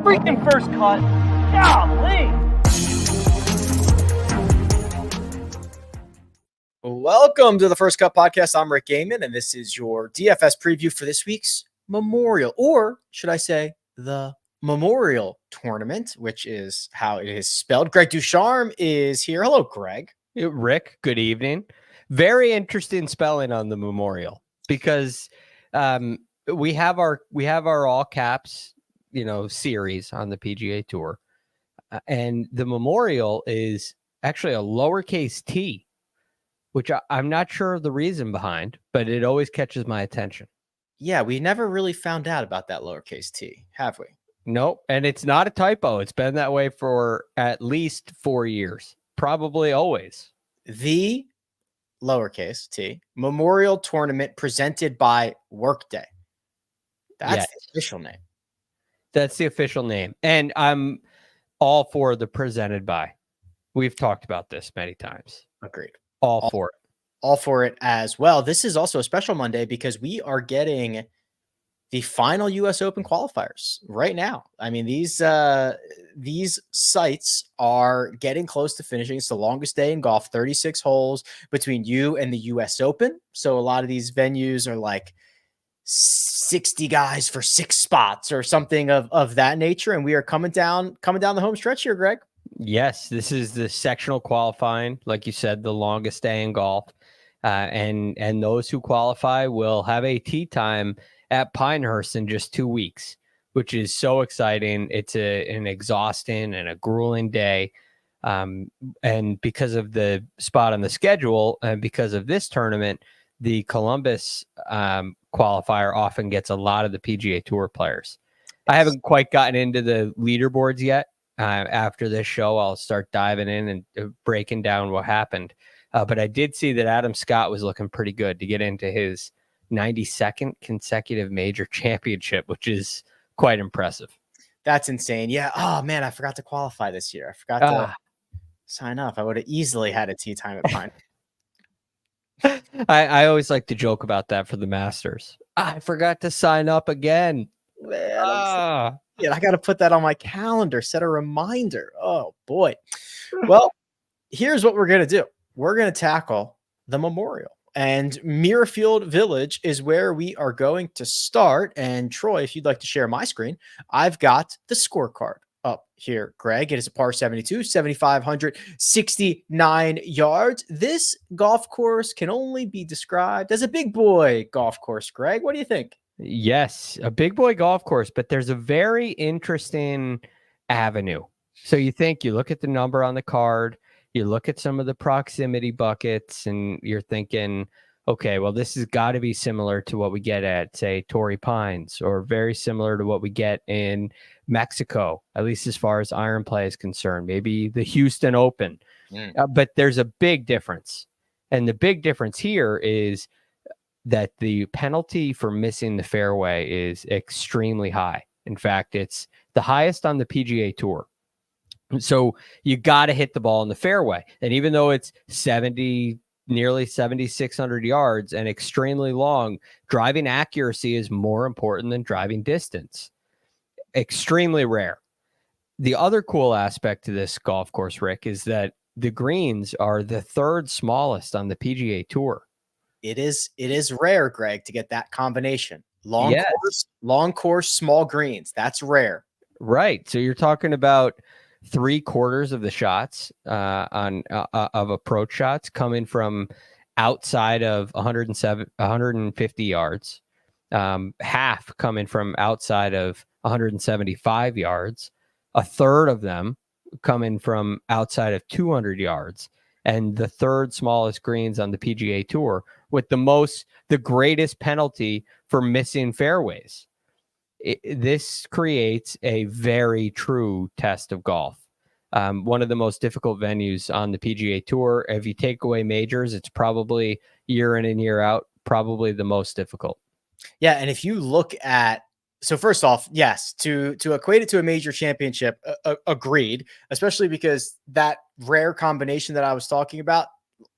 freaking first cut. Golly. Welcome to the First Cut Podcast. I'm Rick Gehman, and this is your DFS preview for this week's Memorial, or should I say the Memorial Tournament, which is how it is spelled. Greg DuCharme is here. Hello, Greg. Rick, good evening. Very interesting spelling on the Memorial because we have our all caps, series on the PGA Tour, and the Memorial is actually a lowercase t, which I'm not sure of the reason behind, but it always catches my attention. Yeah, we never really found out about that lowercase t, have we? Nope, and it's not a typo. It's been that way for at least 4 years, probably always. The lowercase t Memorial Tournament presented by Workday. That's the official name. That's the official name. And I'm all for the presented by. We've talked about this many times. Agreed. All for it. All for it as well. This is also a special Monday because we are getting the final U.S. Open qualifiers right now. I mean, these sites are getting close to finishing. It's the longest day in golf, 36 holes between you and the U.S. Open. So a lot of these venues are like 60 guys for 6 spots or something of that nature. And we are coming down the home stretch here, Greg. Yes, this is the sectional qualifying, like you said, the longest day in golf, and those who qualify will have a tee time at Pinehurst in just 2 weeks, which is so exciting. It's an exhausting and a grueling day, and because of the spot on the schedule and because of this tournament, the Columbus qualifier often gets a lot of the PGA Tour players. I haven't quite gotten into the leaderboards yet. After this show, I'll start diving in and breaking down what happened. But I did see that Adam Scott was looking pretty good to get into his 92nd consecutive major championship, which is quite impressive. That's insane. Yeah. Oh, man, I forgot to qualify this year. I forgot to sign up. I would have easily had a tee time at Pine. I always like to joke about that for the Masters. I forgot to sign up again. Man, yeah, I got to put that on my calendar, set a reminder. Oh, boy. Well, here's what we're going to do. We're going to tackle the Memorial. And Muirfield Village is where we are going to start. And Troy, if you'd like to share my screen, I've got the scorecard up here, Greg. It is a par 72, 7,569 yards. This golf course can only be described as a big boy golf course, Greg. What do you think? Yes, a big boy golf course, but there's a very interesting avenue. So you look at the number on the card, you look at some of the proximity buckets, and you're thinking, okay, well, this has got to be similar to what we get at, say, Torrey Pines, or very similar to what we get in Mexico, at least as far as iron play is concerned, maybe the Houston Open. But there's a big difference. And the big difference here is that the penalty for missing the fairway is extremely high. In fact, it's the highest on the PGA Tour. So you got to hit the ball in the fairway. And even though it's nearly 7,600 yards and extremely long, driving accuracy is more important than driving distance. Extremely rare. The other cool aspect to this golf course, Rick, is that the greens are the third smallest on the PGA Tour. It is rare, Greg, to get that combination. Long course, small greens. That's rare. Right. So you're talking about 3/4 of the shots of approach shots coming from outside of 150 yards, half coming from outside of 175 yards, a third of them coming from outside of 200 yards, and the third smallest greens on the PGA Tour with the greatest penalty for missing fairways. This creates a very true test of golf. One of the most difficult venues on the PGA Tour. If you take away majors, it's probably year in and year out, probably the most difficult. Yeah, and if you look at, so first off, yes, to equate it to a major championship, agreed, especially because that rare combination that I was talking about,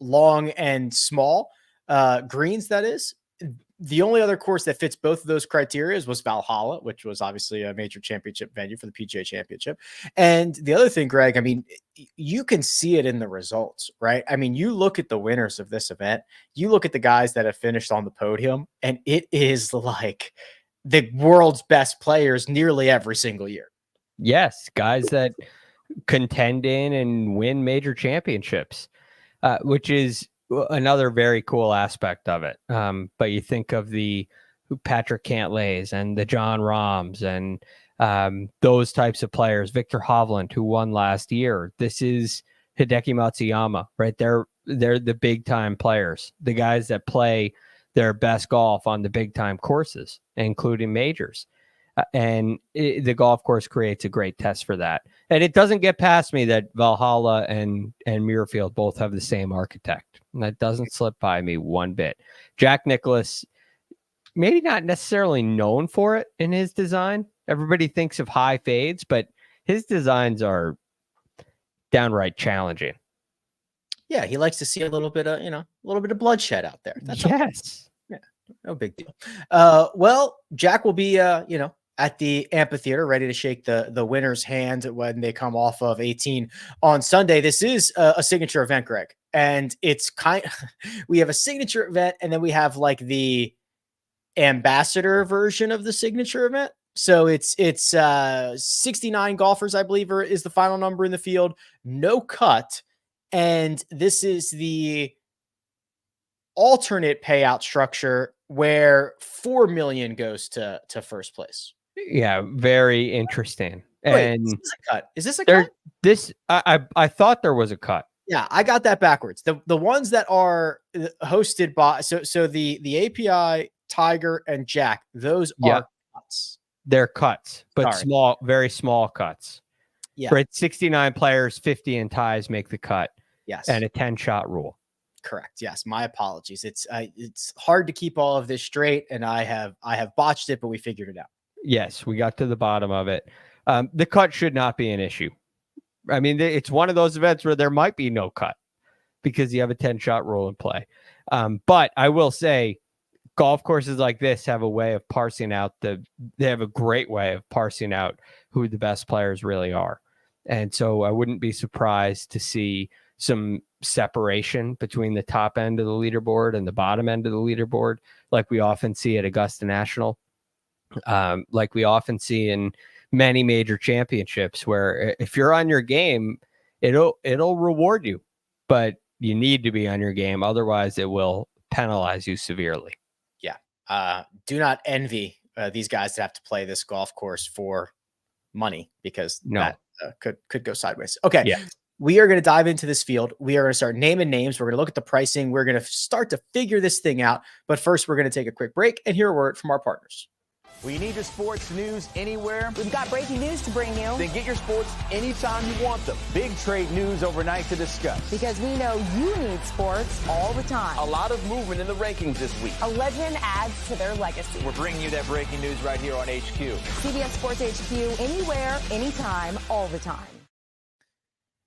long and small greens, that is, The only other course that fits both of those criteria was Valhalla, which was obviously a major championship venue for the PGA Championship. And the other thing, Greg, I mean, you can see it in the results, right? I mean, you look at the winners of this event, you look at the guys that have finished on the podium, and it is like the world's best players nearly every single year. Yes, guys that contend in and win major championships, which is another very cool aspect of it. But you think of the Patrick Cantlays and the John Rahms and those types of players, Victor Hovland, who won last year. This is Hideki Matsuyama, right? They're the big time players, the guys that play their best golf on the big time courses, including majors. The golf course creates a great test for that. And it doesn't get past me that Valhalla and Muirfield both have the same architect. And that doesn't slip by me one bit. Jack Nicklaus, maybe not necessarily known for it in his design. Everybody thinks of high fades, but his designs are downright challenging. Yeah, he likes to see a little bit of bloodshed out there. That's yes. Yeah, no big deal. Well, Jack will be, at the amphitheater, ready to shake the winner's hand when they come off of 18 on Sunday. This is a signature event, Greg, and it's we have a signature event, and then we have like the ambassador version of the signature event. So it's 69 golfers, I believe, is the final number in the field. No cut, and this is the alternate payout structure where $4 million goes to first place. Yeah, very interesting. Wait, And is this a cut? Is this a cut? I thought there was a cut. Yeah, I got that backwards. The ones that are hosted by so the API, Tiger, and Jack, those are cuts. They're cuts, but Sorry. small, very small cuts. Yeah. Right, 69 players, 50 in ties make the cut. Yes. And a 10-shot rule. Correct. Yes. My apologies. It's hard to keep all of this straight, and I have botched it, but we figured it out. Yes, we got to the bottom of it. The cut should not be an issue. I mean, it's one of those events where there might be no cut because you have a 10-shot rule in play. But I will say, golf courses like this have a way of parsing out they have a great way of parsing out who the best players really are. And so I wouldn't be surprised to see some separation between the top end of the leaderboard and the bottom end of the leaderboard, like we often see at Augusta National. Like we often see in many major championships, where if you're on your game, it'll reward you, but you need to be on your game. Otherwise it will penalize you severely. Yeah. Do not envy these guys that have to play this golf course for money, because that could go sideways. Okay. Yeah. We are going to dive into this field. We are going to start naming names. We're going to look at the pricing. We're going to start to figure this thing out. But first, we're going to take a quick break and hear a word from our partners. We need your sports news anywhere. We've got breaking news to bring you. Then get your sports anytime you want them. Big trade news overnight to discuss. Because we know you need sports all the time. A lot of movement in the rankings this week. A legend adds to their legacy. We're bringing you that breaking news right here on HQ. CBS Sports HQ, anywhere, anytime, all the time.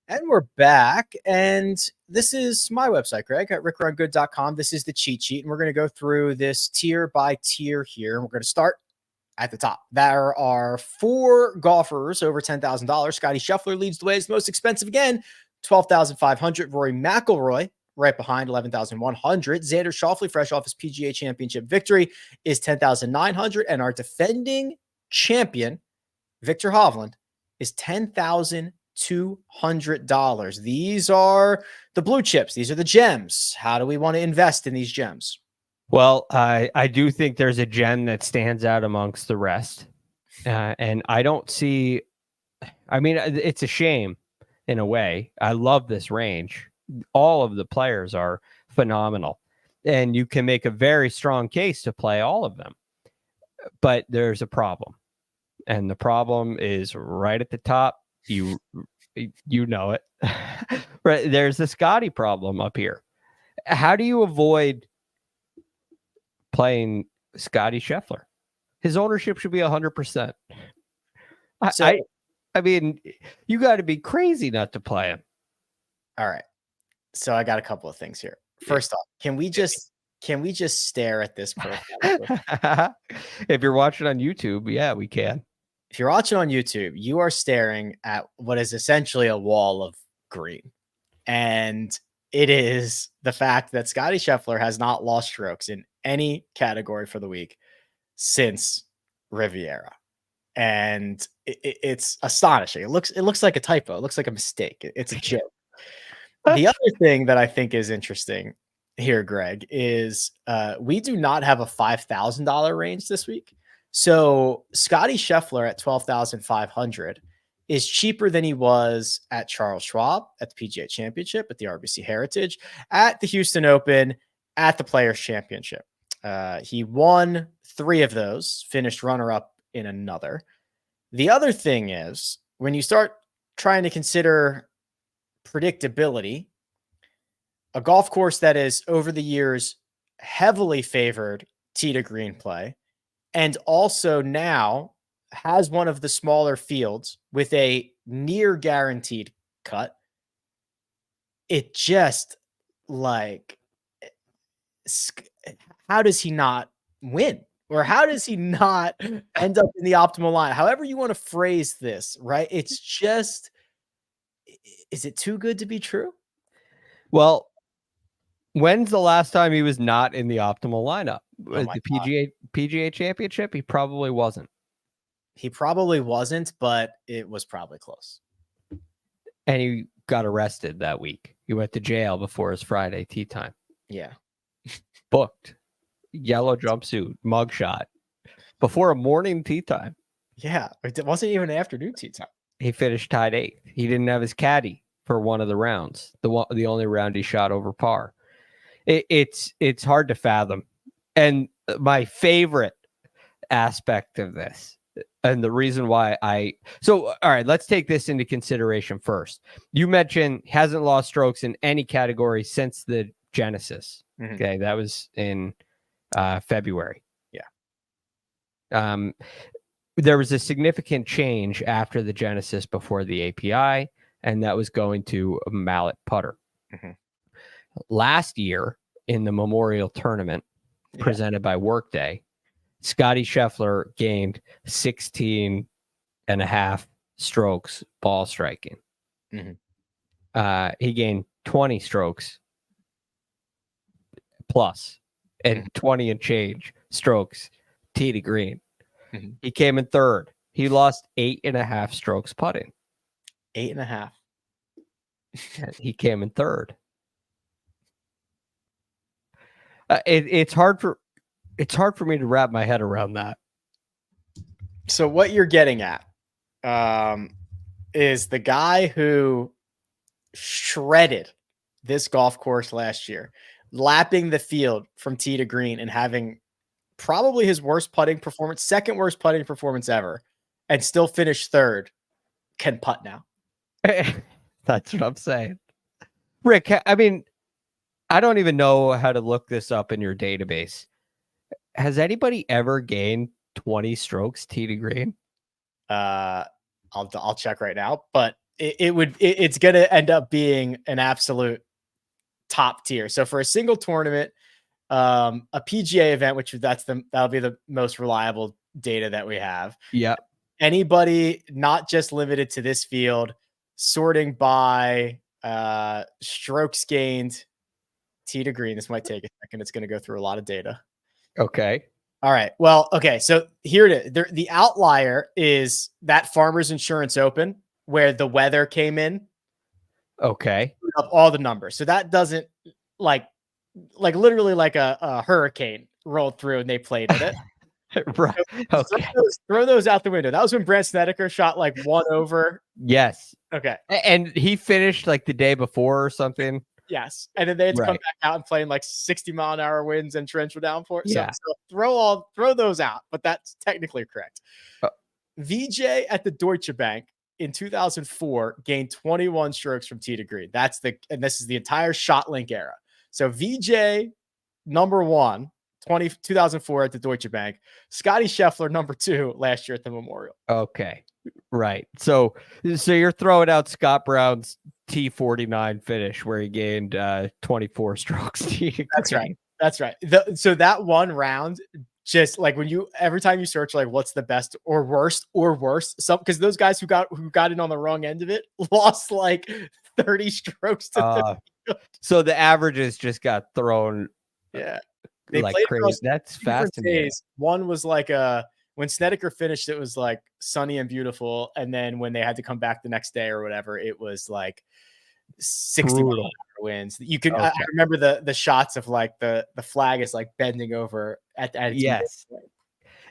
And we're back, and this is my website, Greg, at rickrungood.com. This is the cheat sheet, and we're going to go through this tier by tier here. We're going to start at the top. There are 4 golfers over $10,000. Scotty Scheffler leads the way. It's the most expensive again, $12,500. Rory McIlroy right behind, $11,100. Xander Schauffele, fresh off his PGA Championship victory, is $10,900, and our defending champion, Victor Hovland, is $10,200. These are the blue chips. These are the gems. How do we want to invest in these gems? Well, I do think there's a gem that stands out amongst the rest. And I don't see, I mean, it's a shame in a way. I love this range. All of the players are phenomenal, and you can make a very strong case to play all of them. But there's a problem, and the problem is right at the top. You know it. Right, there's the Scotty problem up here. How do you avoid playing Scotty Scheffler? His ownership should be 100%. I mean, you got to be crazy not to play him. All right. So I got a couple of things here. First off, can we just can we just stare at this profile? If you're watching on YouTube, yeah, we can. If you're watching on YouTube, you are staring at what is essentially a wall of green. And it is the fact that Scottie Scheffler has not lost strokes in any category for the week since Riviera. And it's astonishing. It looks like a typo. It looks like a mistake. It's a joke. The other thing that I think is interesting here, Greg, is we do not have a $5,000 range this week. So Scottie Scheffler at 12,500 is cheaper than he was at Charles Schwab, at the PGA Championship, at the RBC Heritage, at the Houston Open, at the Players Championship. He won 3 of those, finished runner-up in another. The other thing is, when you start trying to consider predictability, a golf course that is over the years heavily favored tee to green play, and also now has one of the smaller fields with a near guaranteed cut. It just like, how does he not win? Or how does he not end up in the optimal line? However you want to phrase this, right? It's just, is it too good to be true? Well, when's the last time he was not in the optimal lineup? Was the PGA Championship? He probably wasn't. He probably wasn't, but it was probably close. And he got arrested that week. He went to jail before his Friday tee time. Yeah. Booked. Yellow jumpsuit, mugshot. Before a morning tee time. Yeah. It wasn't even an afternoon tee time. He finished tied 8th. He didn't have his caddy for one of the rounds. The only round he shot over par. It's hard to fathom. And my favorite aspect of this, and the reason why all right, let's take this into consideration first. You mentioned hasn't lost strokes in any category since the Genesis. Mm-hmm. Okay, that was in February. Yeah. There was a significant change after the Genesis before the API, and that was going to a mallet putter. Mm-hmm. Last year in the Memorial Tournament presented by Workday, Scottie Scheffler gained 16 and a half strokes ball striking. Mm-hmm. He gained 20 strokes plus and 20 and change strokes tee to green. Mm-hmm. He came in 3rd. He lost 8.5 strokes putting. 8.5. He came in 3rd. It's hard for me to wrap my head around that. So what you're getting at is the guy who shredded this golf course last year, lapping the field from tee to green and having probably his worst putting performance, second worst putting performance ever, and still finished 3rd, can putt now. That's what I'm saying. Rick, I mean, I don't even know how to look this up in your database. Has anybody ever gained 20 strokes tee to green? I'll check right now, but it's going to end up being an absolute top tier. So for a single tournament, a PGA event, which that'll be the most reliable data that we have. Yeah. Anybody not just limited to this field, sorting by strokes gained tee to green. This might take a second. It's going to go through a lot of data. Okay. All right. Well, okay. So here it is. The outlier is that Farmers Insurance Open where the weather came in. Okay. Up all the numbers. So that doesn't like literally like a hurricane rolled through and they played at it. Right. So okay. Throw those out the window. That was when Brandt Snedeker shot like 1 over. Yes. Okay. And he finished like the day before or something. Yes. And then they had to come back out and play in like 60-mile-an-hour winds and torrential downpour. Yeah. So throw those out, but that's technically correct. VJ at the Deutsche Bank in 2004 gained 21 strokes from tee to green. And this is the entire ShotLink era. So VJ number 1, 2004 at the Deutsche Bank. Scottie Scheffler number 2 last year at the Memorial. Okay. Right. So you're throwing out Scott Brown's T49 finish where he gained 24 strokes. That's right. That's right. So that one round, just like every time you search like what's the best or worst, some because those guys who got in on the wrong end of it lost like 30 strokes to so the averages just got thrown. Yeah, they like played crazy. That's fascinating. Days. One was like when Snedeker finished, it was like sunny and beautiful, and then when they had to come back the next day or whatever, it was like 60 winds. You can I remember the shots of like the flag is like bending over at yes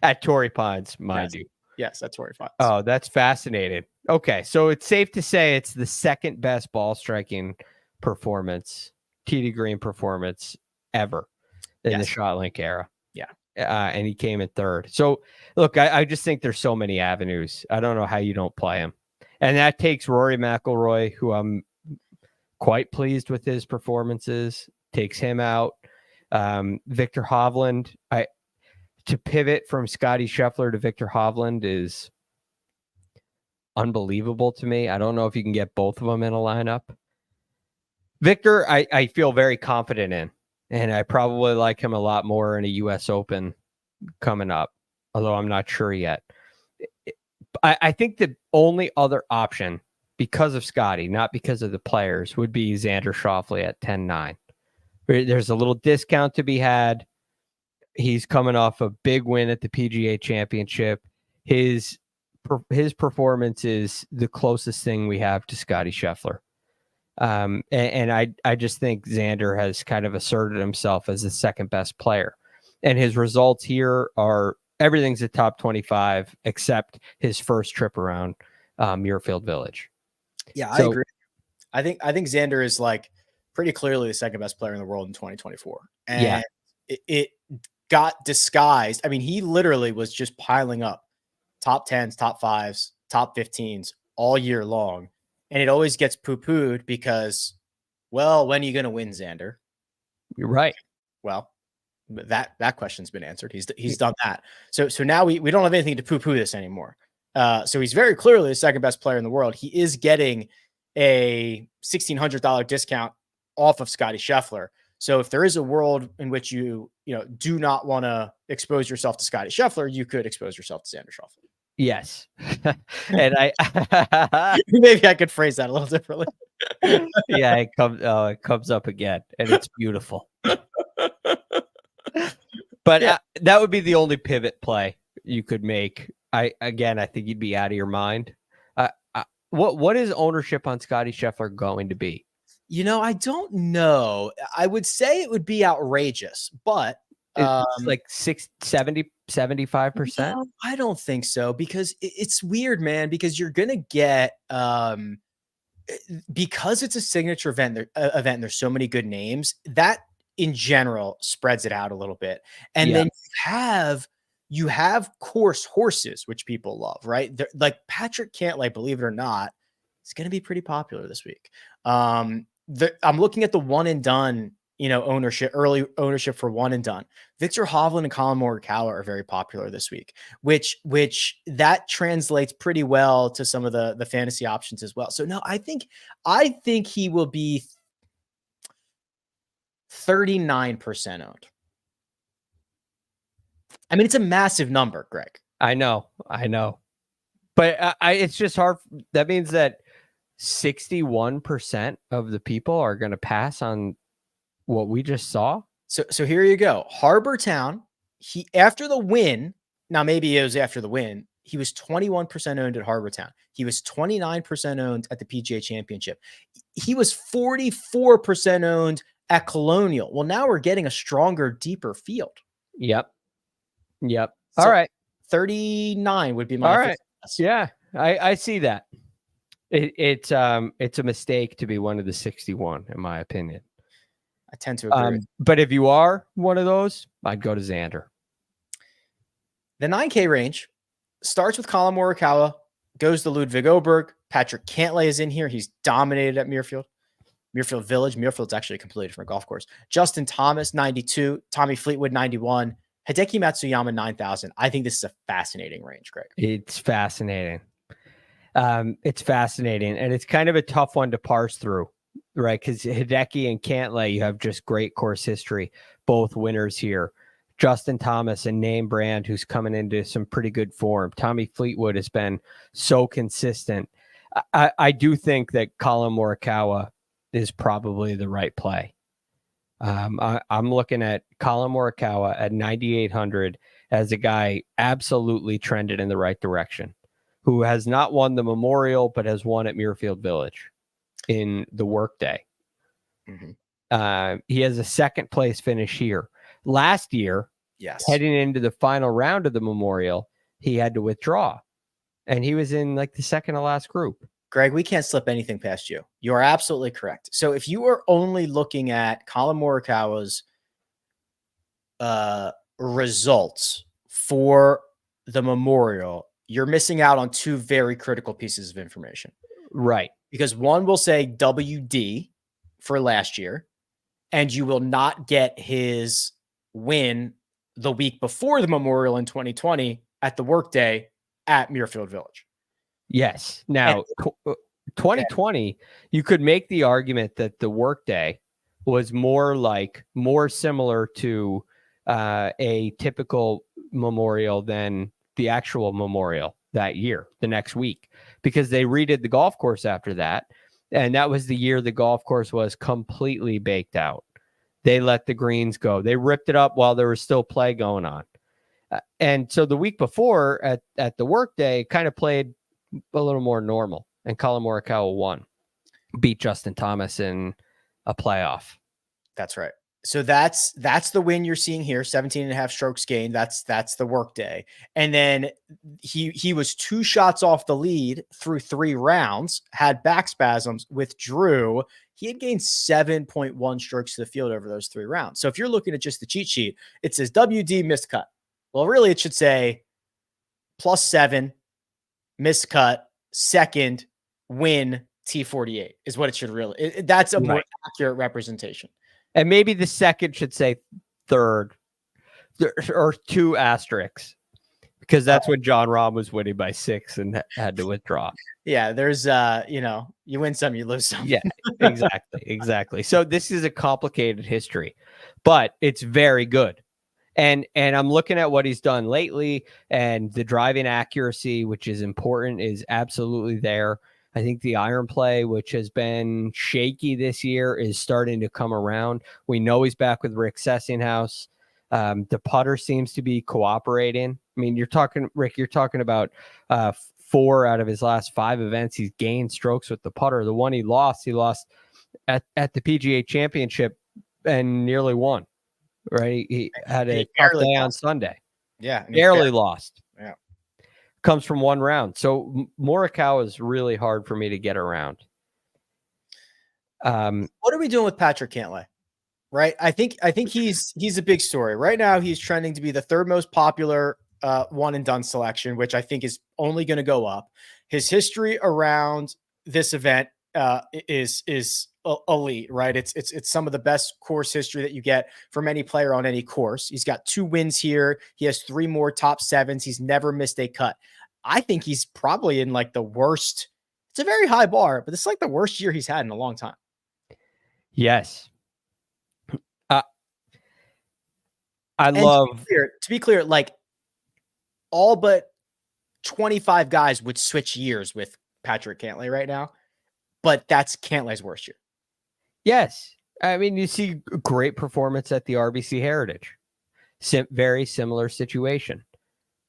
at Torrey Pines, mind you. Yes, at Torrey Pines. Oh, that's fascinating. Okay, so it's safe to say it's the second best ball striking performance, TD Green performance ever in the ShotLink era. Yeah. And he came in third. So look, I just think there's so many avenues. I don't know how you don't play him. And that takes Rory McIlroy, who I'm quite pleased with his performances, takes him out. Victor Hovland, to pivot from Scotty Scheffler to Victor Hovland is unbelievable to me. I don't know if you can get both of them in a lineup. Victor, I feel very confident in, and I probably like him a lot more in a U.S. Open coming up, although I'm not sure yet. I think the only other option, because of Scotty, not because of the players, would be Xander Schauffele at 10-9. There's a little discount to be had. He's coming off a big win at the PGA Championship. His performance is the closest thing we have to Scotty Scheffler. And I just think Xander has kind of asserted himself as the second best player. And his results here are everything's a top 25 except his first trip around Muirfield Village. Yeah, I agree. I think Xander is like pretty clearly the second best player in the world in 2024. And it got disguised. I mean, he literally was just piling up top 10s, top 5s, top 15s all year long. And it always gets poo-pooed because, well, when are you going to win, Xander? You're right. Well, that question's been answered. He's done that. So now we don't have anything to poo-poo this anymore. So he's very clearly the second best player in the world. He is getting a $1,600 discount off of Scotty Scheffler. So if there is a world in which you do not want to expose yourself to Scotty Scheffler, you could expose yourself to Xander Schauffele. Yes. And maybe I could phrase that a little differently. Yeah, it comes up again, and it's beautiful. But that would be the only pivot play you could make. I think you'd be out of your mind. What is ownership on Scotty Scheffler going to be? I don't know. I would say it would be outrageous, but it's like 75%. No, I don't think so, because it's weird, man, because you're going to get because it's a signature event, there's so many good names that in general spreads it out a little bit. And then you have course horses, which people love, right? Like Patrick Cantlay, believe it or not, is going to be pretty popular this week. I'm looking at the one and done, early ownership for one and done. Victor Hovland and Colin Morikawa are very popular this week, which that translates pretty well to some of the fantasy options as well. So no, I think he will be 39% owned. I mean, it's a massive number, Greg. I know. But it's just hard. That means that 61% of the people are going to pass on what we just saw. So here you go. Harbor Town, after the win, now maybe it was after the win, he was 21% owned at Harbor Town. He was 29% owned at the PGA Championship. He was 44% owned at Colonial. Well, now we're getting a stronger, deeper field. Yep. So all right. 39 would be my. All right. Yeah, I see that. It's a mistake to be one of the 61, in my opinion. I tend to agree. But if you are one of those, I'd go to Xander. The 9K range starts with Colin Morikawa, goes to Ludwig Oberg. Patrick Cantlay is in here. He's dominated at Muirfield Village. Muirfield's actually a completely different golf course. Justin Thomas, 92. Tommy Fleetwood, 91. Hideki Matsuyama, 9,000. I think this is a fascinating range, Greg. It's fascinating. And it's kind of a tough one to parse through, right? Because Hideki and Cantlay, you have just great course history. both winners here. Justin Thomas and Name Brand, who's coming into some pretty good form. Tommy Fleetwood has been so consistent. I do think that Colin Morikawa is probably the right play. I'm looking at Colin Morikawa at 9,800 as a guy absolutely trended in the right direction, who has not won the Memorial, but has won at Muirfield Village in the workday. Mm-hmm. He has a second place finish here. Last year, heading into the final round of the Memorial, he had to withdraw, and he was in like the second to last group. Greg, we can't slip anything past you. You are absolutely correct. So if you are only looking at Colin Morikawa's results for the Memorial, you're missing out on two very critical pieces of information. Right. Because one will say WD for last year, and you will not get his win the week before the Memorial in 2020 at the workday at Muirfield Village. Yes. Now, 2020, you could make the argument that the workday was more similar to a typical Memorial than the actual Memorial that year, the next week, because they redid the golf course after that. And that was the year the golf course was completely baked out. They let the greens go. They ripped it up while there was still play going on. And so the week before at the workday kind of played a little more normal, and Colin Morikawa won, beat Justin Thomas in a playoff. That's right. So that's the win you're seeing here, 17.5 strokes gained. That's the workday. And then he was 2 shots off the lead through 3 rounds, had back spasms, withdrew. He had gained 7.1 strokes to the field over those 3 rounds. So if you're looking at just the cheat sheet, it says WD missed cut. Well, really it should say +7 missed cut, second win T48 is what it should really. That's a more accurate representation. And maybe the second should say third or 2 asterisks, because that's when John Rahm was winning by 6 and had to withdraw. Yeah, there's you win some, you lose some. Yeah, exactly. So this is a complicated history, but it's very good. And I'm looking at what he's done lately, and the driving accuracy, which is important, is absolutely there. I think the iron play, which has been shaky this year, is starting to come around. We know he's back with Rick Sessinghaus. The putter seems to be cooperating. I mean, Rick, you're talking about 4 out of his last 5 events. He's gained strokes with the putter. The one he lost at the PGA Championship and nearly won. Right, he had a tough day on Sunday. Yeah, barely lost. Yeah, comes from 1 round. So Morikawa is really hard for me to get around. What are we doing with Patrick Cantlay? Right, I think he's a big story right now. He's trending to be the 3rd most popular one and done selection, which I think is only going to go up. His history around this event is elite, right? It's some of the best course history that you get from any player on any course. He's got 2 wins here. He has 3 more top 7s. He's never missed a cut. I think he's probably in like the worst. It's a very high bar, but it's like the worst year he's had in a long time. Yes. To be clear, like all but 25 guys would switch years with Patrick Cantlay right now, but that's Cantlay's worst year. Yes. I mean, you see great performance at the RBC Heritage. Very similar situation,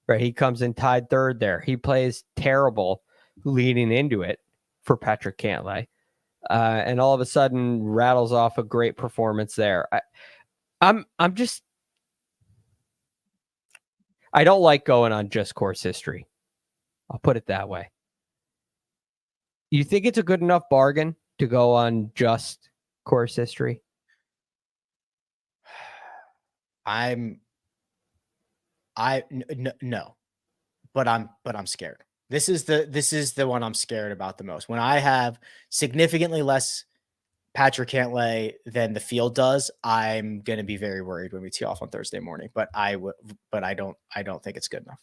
right? He comes in tied 3rd there. He plays terrible leading into it for Patrick Cantlay. And all of a sudden rattles off a great performance there. I don't like going on just course history. I'll put it that way. You think it's a good enough bargain to go on just course history? No, but I'm scared. This is the one I'm scared about the most. When I have significantly less Patrick Cantlay than the field does, I'm going to be very worried when we tee off on Thursday morning, but I don't think it's good enough.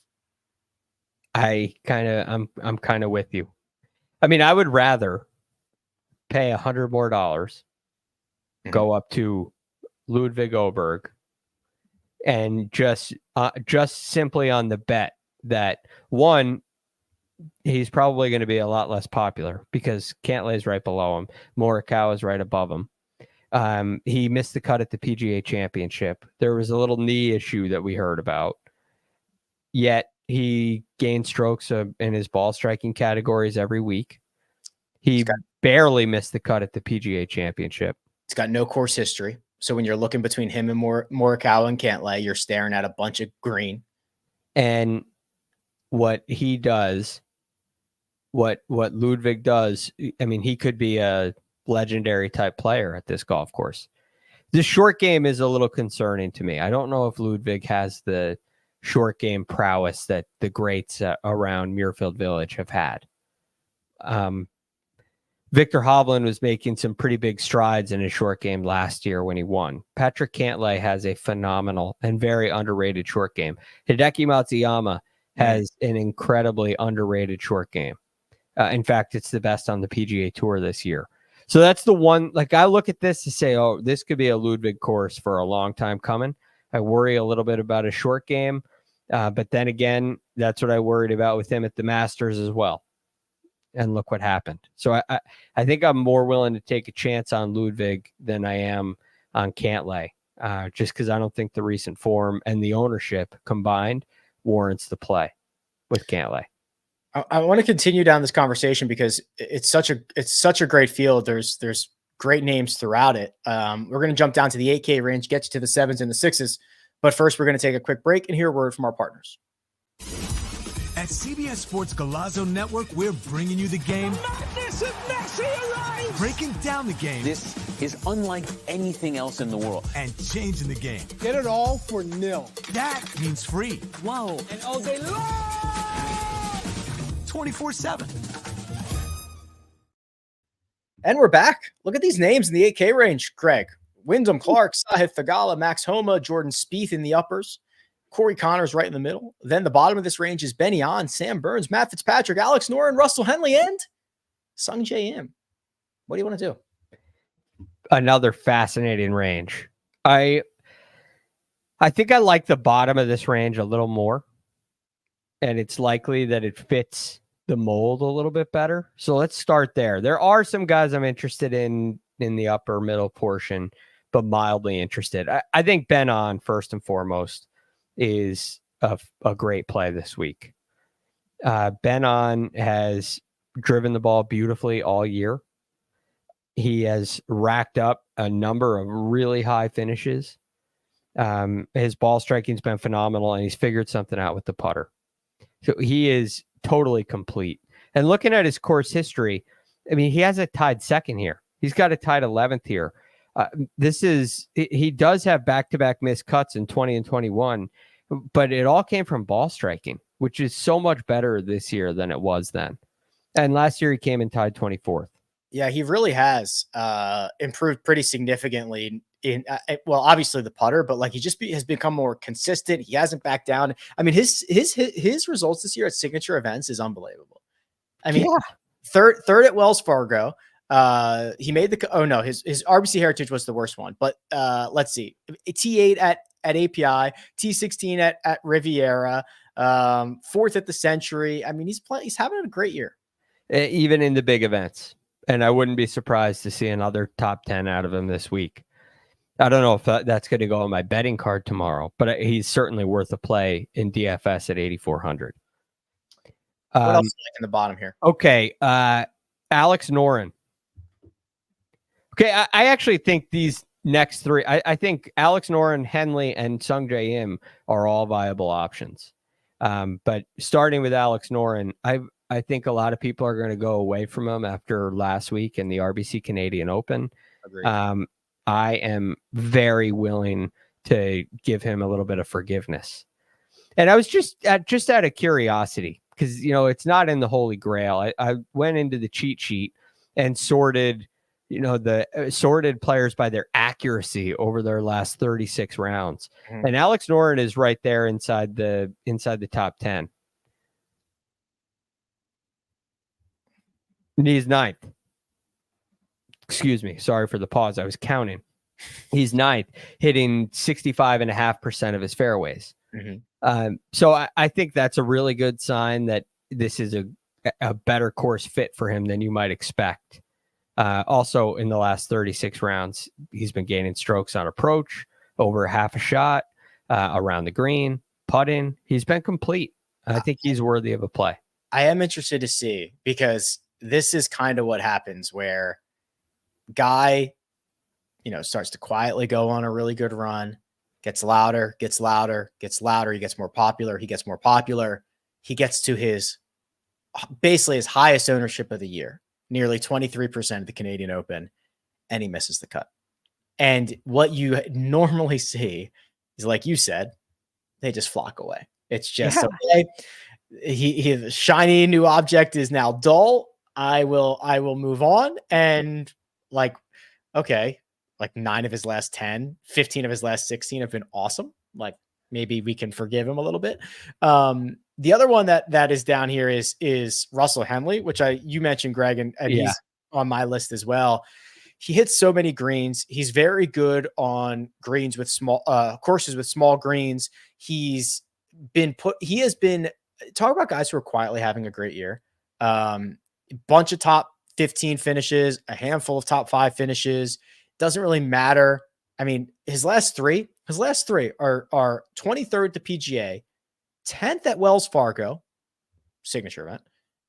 I'm kind of with you. I mean, I would rather pay $100 more, go up to Ludwig Oberg and just simply on the bet that one, he's probably going to be a lot less popular because Cantlay is right below him. Morikawa is right above him. He missed the cut at the PGA Championship. There was a little knee issue that we heard about. Yet he gained strokes in his ball striking categories every week. He barely missed the cut at the PGA Championship. He's got no course history. So when you're looking between him and Morikawa and Cantlay, you're staring at a bunch of green. And what he does, what Ludwig does, I mean, he could be a legendary type player at this golf course. The short game is a little concerning to me. I don't know if Ludwig has the short game prowess that the greats around Muirfield Village have had. Victor Hovland was making some pretty big strides in his short game last year when he won. Patrick Cantlay has a phenomenal and very underrated short game. Hideki Matsuyama has an incredibly underrated short game. In fact, it's the best on the PGA Tour this year. So that's the one, like I look at this to say, oh, this could be a Ludwig course for a long time coming. I worry a little bit about a short game. But then again, that's what I worried about with him at the Masters as well. And look what happened. So I think I'm more willing to take a chance on Ludwig than I am on Cantlay, just because I don't think the recent form and the ownership combined warrants the play with Cantlay. I want to continue down this conversation because it's such a great field. There's great names throughout it. We're going to jump down to the 8K range, get you to the 7s and the 6s. But first, we're going to take a quick break and hear a word from our partners. At CBS Sports Golazo Network, we're bringing you the game. Breaking down the game. This is unlike anything else in the world. And changing the game. Get it all for nil. That means free. Whoa. And all day long. 24/7. And we're back. Look at these names in the 8K range, Greg. Wyndham Clark, Sahith Theegala, Max Homa, Jordan Spieth in the uppers. Corey Connors right in the middle. Then the bottom of this range is Benny On, Sam Burns, Matt Fitzpatrick, Alex Noren, Russell Henley, and Sung Jae Im. What do you want to do? Another fascinating range. I think I like the bottom of this range a little more. And it's likely that it fits the mold a little bit better. So let's start there. There are some guys I'm interested in the upper middle portion, but mildly interested. I think Ben On, first and foremost, is a great play this week. Ben On has driven the ball beautifully all year. He has racked up a number of really high finishes. His ball striking's been phenomenal, and he's figured something out with the putter. So he is totally complete. And looking at his course history, I mean, he has a tied second here. He's got a tied 11th here. He does have back-to-back missed cuts in 20 and 21, but it all came from ball striking, which is so much better this year than it was then. And last year he came in tied 24th. Yeah, he really has improved pretty significantly in well, obviously the putter, but like he just has become more consistent. He hasn't backed down. I mean, his results this year at signature events is unbelievable. I mean, third at Wells Fargo. He made his RBC Heritage was the worst one, but let's see, T8 at API, T16 at Riviera, fourth at the Century. I mean, he's having a great year, even in the big events. And I wouldn't be surprised to see another top 10 out of him this week. I don't know if that's going to go on my betting card tomorrow, but he's certainly worth a play in DFS at 8,400. What else is like in the bottom here? Okay. Alex Noren. Okay. I actually think these next three, I think Alex Noren, Henley, and Sung Jae Im are all viable options. But starting with Alex Noren, I think a lot of people are going to go away from him after last week in the RBC Canadian Open. Agreed. I am very willing to give him a little bit of forgiveness. And I was just out of curiosity, because, you know, it's not in the Holy Grail. I went into the cheat sheet and sorted players by their accuracy over their last 36 rounds. Mm-hmm. And Alex Noren is right there inside the top 10. And he's ninth. Excuse me. Sorry for the pause. I was counting. He's ninth, hitting 65.5% of his fairways. So I think that's a really good sign that this is a better course fit for him than you might expect. Also, in the last 36 rounds, he's been gaining strokes on approach, over half a shot, around the green, putting. He's been complete. I think he's worthy of a play. I am interested to see, because this is kind of what happens where guy, starts to quietly go on a really good run, gets louder, gets louder, gets louder. He gets more popular. He gets more popular. He gets to basically his highest ownership of the year, nearly 23% of the Canadian Open, and he misses the cut. And what you normally see is, like you said, they just flock away. It's just, okay, his shiny new object is now dull. I will move on. And okay, 9 of his last 10, 15 of his last 16 have been awesome. Maybe we can forgive him a little bit. The other one that is down here is Russell Henley, which you mentioned, Greg, and he's on my list as well. He hits so many greens. He's very good on greens with small courses with small greens. He has been talk about guys who are quietly having a great year. Bunch of top 15 finishes, a handful of top 5 finishes. Doesn't really matter. I mean, his last three are 23rd at the PGA, 10th at Wells Fargo signature event,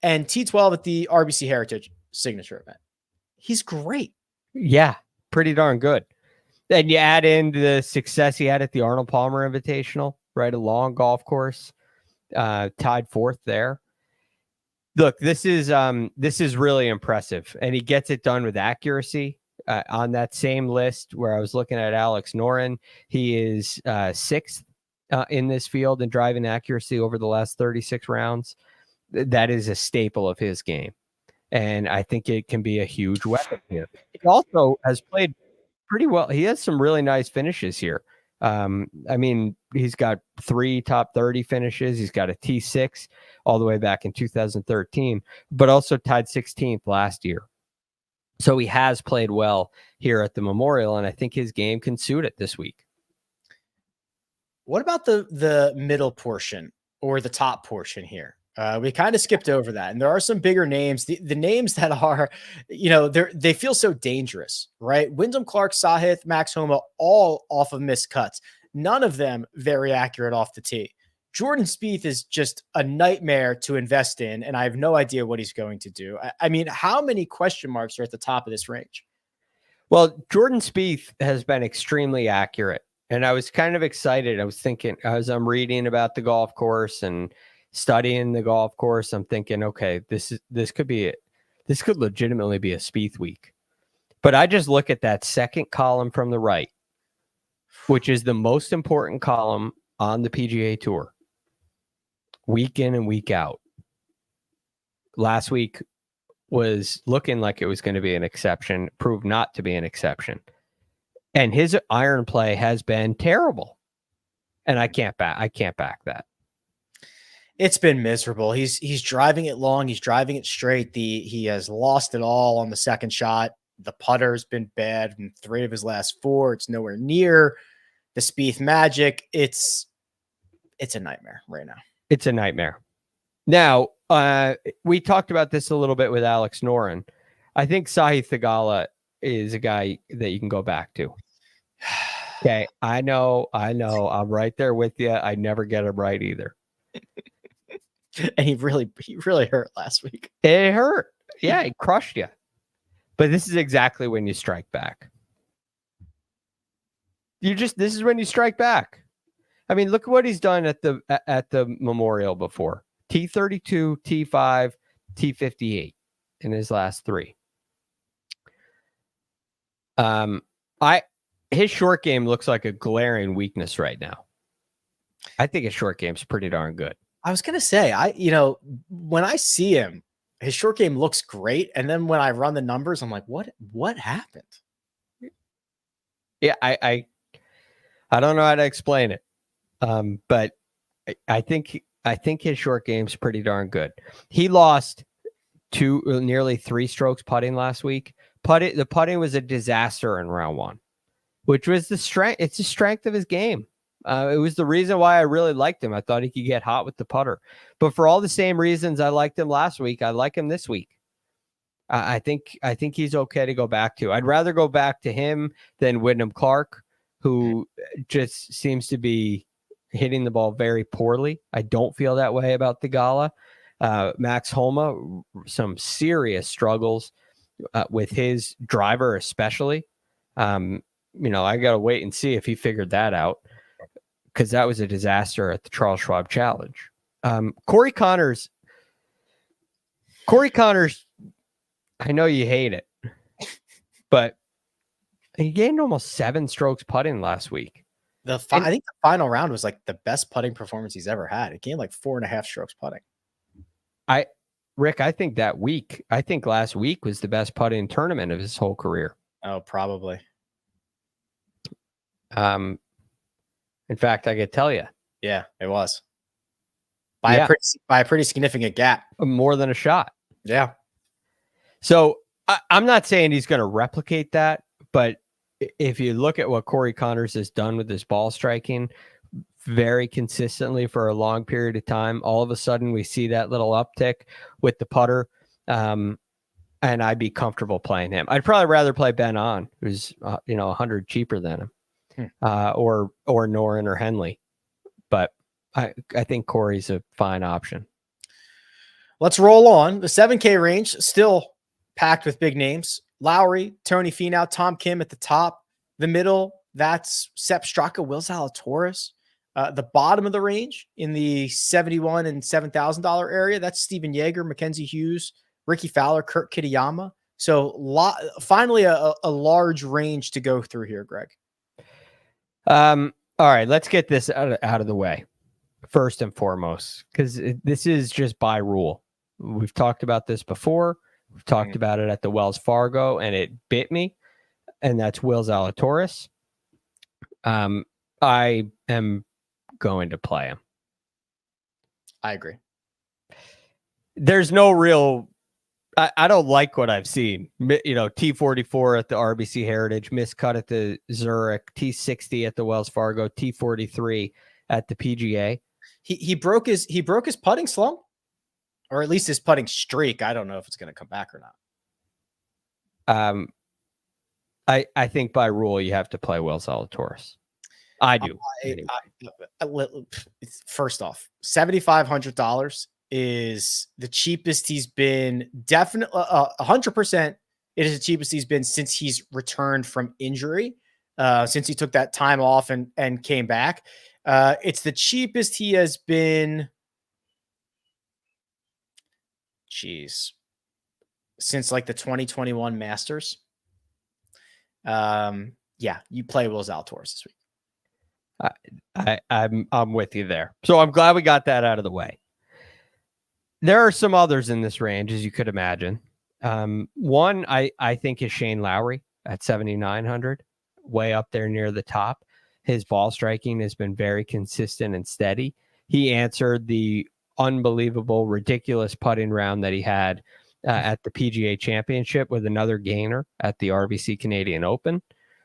and T12 at the RBC Heritage signature event. He's great. Yeah, pretty darn good. Then you add in the success he had at the Arnold Palmer Invitational, right? A long golf course, tied 4th there. Look, this is really impressive, and he gets it done with accuracy. On that same list where I was looking at Alex Noren, he is 6th in this field in driving accuracy over the last 36 rounds. That is a staple of his game, and I think it can be a huge weapon here. He also has played pretty well. He has some really nice finishes here. I mean, he's got 3 top 30 finishes. He's got a T6 all the way back in 2013, but also tied 16th last year. So he has played well here at the Memorial, and I think his game can suit it this week. What about the middle portion or the top portion here? We kind of skipped over that, and there are some bigger names. The names that are, they feel so dangerous, right? Wyndham Clark, Sahith, Max Homa, all off of missed cuts. None of them very accurate off the tee. Jordan Spieth is just a nightmare to invest in, and I have no idea what he's going to do. I mean, how many question marks are at the top of this range? Well, Jordan Spieth has been extremely accurate, and I was kind of excited. I was thinking, as I'm reading about the golf course and studying the golf course, I'm thinking, okay, this could be it. This could legitimately be a Spieth week. But I just look at that second column from the right, which is the most important column on the PGA Tour. Week in and week out. Last week was looking like it was going to be an exception, proved not to be an exception. And his iron play has been terrible. And I can't back that. It's been miserable. He's driving it long, he's driving it straight. He has lost it all on the second shot. The putter's been bad in 3 of his last 4. It's nowhere near the Spieth magic. It's a nightmare right now. It's a nightmare. Now, we talked about this a little bit with Alex Noren. I think Sahith Theegala is a guy that you can go back to. Okay, I know. I'm right there with you. I never get him right either. And he really hurt last week. It hurt. Yeah, he crushed you. But this is exactly when you strike back. This is when you strike back. I mean, look at what he's done at the Memorial before. T32, T5, T58 in his last 3. His short game looks like a glaring weakness right now. I think his short game's pretty darn good. I was going to say, when I see him, his short game looks great. And then when I run the numbers, I'm like, what happened? Yeah, I don't know how to explain it. But I think his short game's pretty darn good. He lost nearly 3 strokes putting last week. The putting was a disaster in round 1. which was the strength. It's the strength of his game. It was the reason why I really liked him. I thought he could get hot with the putter. But for all the same reasons I liked him last week, I like him this week. I think he's okay to go back to. I'd rather go back to him than Wyndham Clark, who just seems to be hitting the ball very poorly. I don't feel that way about the Gala. Max Homa, some serious struggles with his driver, especially. I got to wait and see if he figured that out, because that was a disaster at the Charles Schwab Challenge. Corey Connors, I know you hate it, but he gained almost 7 strokes putting last week. I think the final round was like the best putting performance he's ever had. It gained like 4.5 strokes putting. Rick, I think last week was the best putting tournament of his whole career. Oh, probably. In fact, I could tell you. Yeah, it was. By a pretty significant gap. More than a shot. Yeah. So I'm not saying he's going to replicate that, but if you look at what Corey Connors has done with his ball striking very consistently for a long period of time, all of a sudden we see that little uptick with the putter. And I'd be comfortable playing him. I'd probably rather play Ben On, who's 100 cheaper than him, or Noren or Henley. But I think Corey's a fine option. Let's roll on. The 7K range still packed with big names. Lowry, Tony Finau, Tom Kim at the top. The middle, that's Sepp Straka, Will Zalatoris. The bottom of the range in the $71,000 and $7,000 area, that's Steven Yeager, Mackenzie Hughes, Ricky Fowler, Kurt Kitayama. So finally a large range to go through here, Greg. All right, let's get this out of the way first and foremost, because this is just by rule. We've talked about this before. We've talked about it at the Wells Fargo, and it bit me, and that's Will Zalatoris. I am going to play him. I agree. There's no real... I don't like what I've seen. T44 at the RBC Heritage, miscut at the Zurich, T60 at the Wells Fargo, T43 at the PGA. He broke his putting slump, or at least his putting streak. I don't know if it's going to come back or not. I think by rule you have to play Will Zalatoris. I do. First off, $7,500 is the cheapest he's been. Definitely 100%. It is the cheapest he's been since he's returned from injury, since he took that time off and came back. It's the cheapest he has been. Since like the 2021 Masters. You play Will Zalatoris this week. I'm with you there. So I'm glad we got that out of the way. There are some others in this range, as you could imagine. One I think is Shane Lowry at 7,900, way up there near the top. His ball striking has been very consistent and steady. He answered the unbelievable, ridiculous putting round that he had at the PGA Championship with another gainer at the RBC Canadian Open,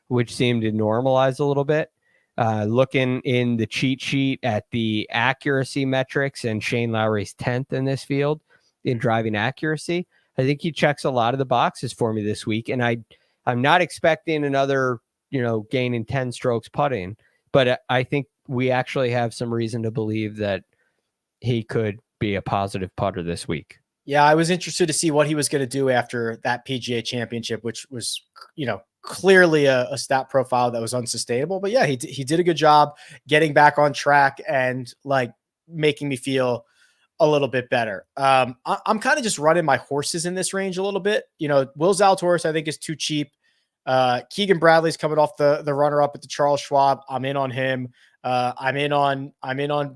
which seemed to normalize a little bit. Looking in the cheat sheet at the accuracy metrics, and Shane Lowry's 10th in this field in driving accuracy, I think he checks a lot of the boxes for me this week. And I'm not expecting another, gaining 10 strokes putting, but I think we actually have some reason to believe that he could be a positive putter this week. Yeah, I was interested to see what he was going to do after that PGA Championship, which was, clearly a stat profile that was unsustainable. But yeah, he did a good job getting back on track and like making me feel a little bit better. I'm kind of just running my horses in this range a little bit. Will Zalatoris, I think, is too cheap. Keegan Bradley's coming off the runner-up at the Charles Schwab. I'm in on him. I'm in on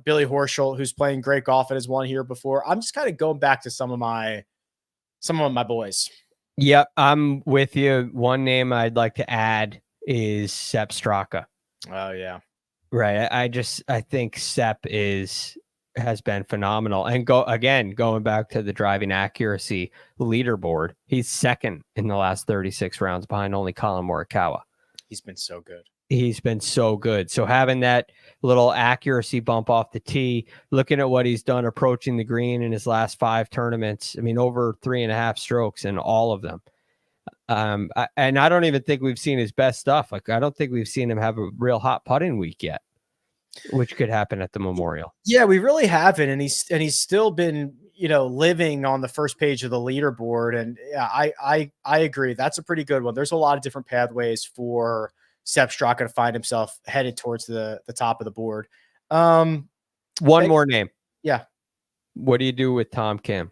Billy Horschel, who's playing great golf and has won here before. I'm just kind of going back to some of my boys. Yep, I'm with you. One name I'd like to add is Sepp Straka. Oh yeah, right. I think Sepp has been phenomenal, and going back to the driving accuracy leaderboard, he's second in the last 36 rounds behind only Colin Morikawa. He's been so good. He's been so good. So having that little accuracy bump off the tee, looking at what he's done approaching the green in his last 5 tournaments, I mean, over 3.5 strokes in all of them. And I don't even think we've seen his best stuff. Like, I don't think we've seen him have a real hot putting week yet, which could happen at the Memorial. Yeah, we really haven't. And he's still been, living on the first page of the leaderboard. And yeah, I agree. That's a pretty good one. There's a lot of different pathways for Sepp Straka to find himself headed towards the top of the board. One more name. Yeah. What do you do with Tom Kim?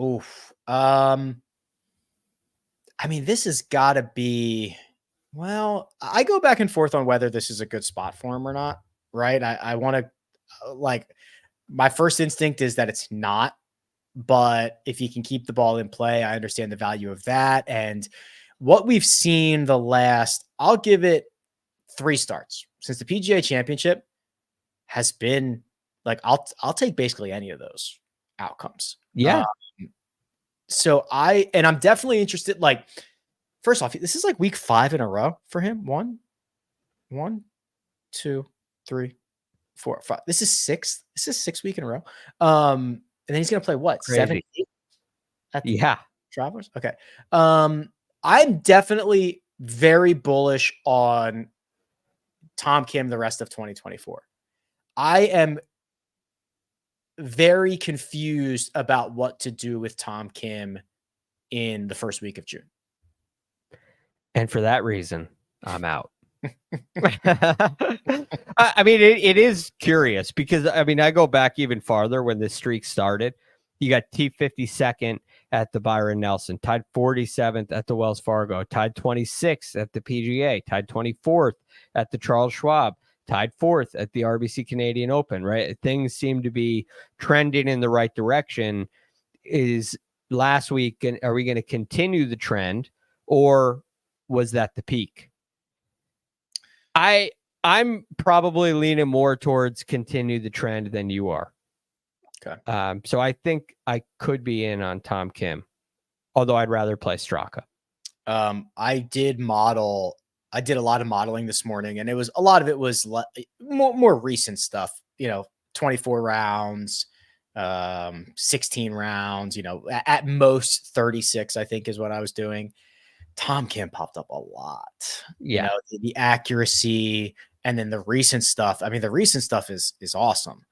Oof. I mean, this has got to be, well, I go back and forth on whether this is a good spot for him or not, right? I want to, my first instinct is that it's not, but if he can keep the ball in play, I understand the value of that. And what we've seen I'll give it 3 starts since the PGA Championship has been like, I'll take basically any of those outcomes. Yeah. So I'm definitely interested. Like, first off, this is like week 5 in a row for him. 1, 2, 3, 4, 5. This is 6th. This is 6th week in a row. And then he's going to play what? Crazy. 7, 8 at the Travelers. Okay. I'm definitely very bullish on Tom Kim the rest of 2024. I am very confused about what to do with Tom Kim in the first week of June. And for that reason, I'm out. I mean, it is curious because, I mean, I go back even farther when this streak started. You got T52nd at the Byron Nelson, tied 47th at the Wells Fargo, tied 26th at the PGA, tied 24th at the Charles Schwab, tied 4th at the RBC Canadian Open, right? Things seem to be trending in the right direction. Is last week, are we going to continue the trend, or was that the peak? I'm probably leaning more towards continue the trend than you are. Okay. So I think I could be in on Tom Kim, although I'd rather play Straka. I did a lot of modeling this morning, and a lot of it was more recent stuff, 24 rounds, 16 rounds, at most 36, I think is what I was doing. Tom Kim popped up a lot. Yeah. The accuracy, and then the recent stuff. I mean, the recent stuff is awesome.